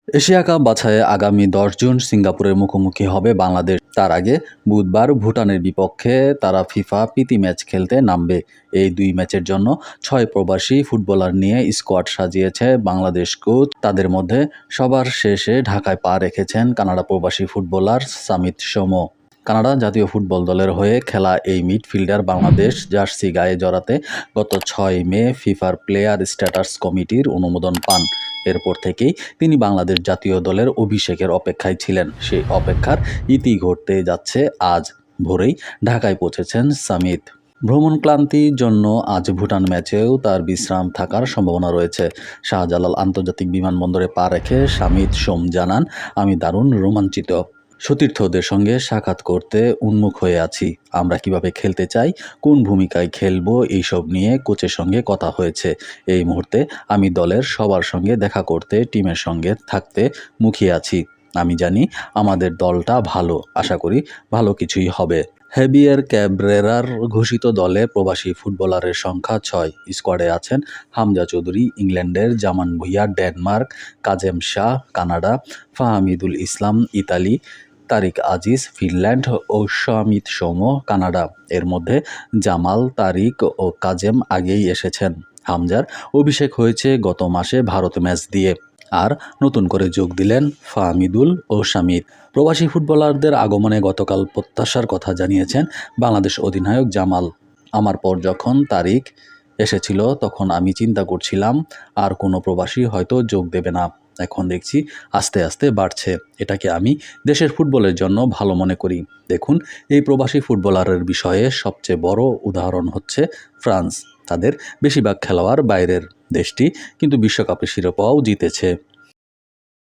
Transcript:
Asia cup বাছাইয়ে আগামী ১০ June সিঙ্গাপুরের মুখোমুখি হবে বাংলাদেশ। তার আগে বুধবার ভুটানের বিপক্ষে তারা ফিফা প্রীতি ম্যাচ খেলতে নামবে। এই দুই ম্যাচের জন্য ৬ প্রবাসী ফুটবলার নিয়ে স্কোয়াড সাজিয়েছে বাংলাদেশ কোচ। তাদের মধ্যে সবার শেষে ঢাকায় পা রেখেছেন কানাডা প্রবাসী ফুটবলার সামিত সোমো। কানাডা জাতীয় ফুটবল দলের হয়ে খেলা এই মিডফিল্ডার বাংলাদেশ জার্সি গায়ে জড়াতে গত ৬ মে ফিফার প্লেয়ার স্ট্যাটাস কমিটির অনুমোদন পান। এরপর থেকেই তিনি বাংলাদেশ জাতীয় দলের অভিষেকের অপেক্ষায় ছিলেন। সেই অপেক্ষার ইতি ঘটতে যাচ্ছে আজ ভোরেই ঢাকায় পৌঁছেছেন সামিত। ভ্রমণ ক্লান্তির জন্য আজ ভুটান ম্যাচেও তার বিশ্রাম থাকার সম্ভাবনা রয়েছে। শাহজালাল আন্তর্জাতিক বিমানবন্দরে পা রেখে সামিত সোম জানান, আমি দারুণ রোমাঞ্চিত। সতীর্থদের সঙ্গে সাক্ষাৎ করতে উন্মুখ হয়ে আছি। আমরা কিভাবে খেলতে চাই, কোন ভূমিকায় খেলবো, এইসব নিয়ে কোচের সঙ্গে কথা হয়েছে। এই মুহূর্তে আমি দলের সবার সঙ্গে দেখা করতে, টিমের সঙ্গে থাকতে মুখিয়ে আছি। আমি জানি আমাদের দলটা ভালো, আশা করি ভালো কিছুই হবে। হেভিয়ের ক্যাব্রেরার ঘোষিত দলে প্রবাসী ফুটবলারের সংখ্যা ৬। স্কোয়াডে আছেন হামজা চৌধুরী ইংল্যান্ডের, জামান ভুঁইয়া ডেনমার্ক, কাজেম শাহ কানাডা, ফাহামিদুল ইসলাম ইতালি, তারিক আজিজ ফিনল্যান্ড ও সামিত সোমো কানাডা। এর মধ্যে জামাল, তারিক ও কাজেম আগেই এসেছেন। হামজার অভিষেক হয়েছে গত মাসে ভারত ম্যাচ দিয়ে, আর নতুন করে যোগ দিলেন ফাহমিদুল ও সামিত। প্রবাসী ফুটবলারদের আগমনে গতকাল প্রত্যাশার কথা জানিয়েছেন বাংলাদেশ অধিনায়ক জামাল। আমার পর যখন তারিক এসেছিল তখন আমি চিন্তা করছিলাম আর কোনো প্রবাসী হয়তো যোগ দেবে না। এখন দেখছি আস্তে আস্তে বাড়ছে। এটাকে আমি দেশের ফুটবলের জন্য ভালো মনে করি। দেখুন, এই প্রবাসী ফুটবলারের বিষয়ে সবচেয়ে বড় উদাহরণ হচ্ছে ফ্রান্স। তাদের বেশিরভাগ খেলোয়াড় বাইরের, দেশটি কিন্তু বিশ্বকাপের শিরোপাও জিতেছে।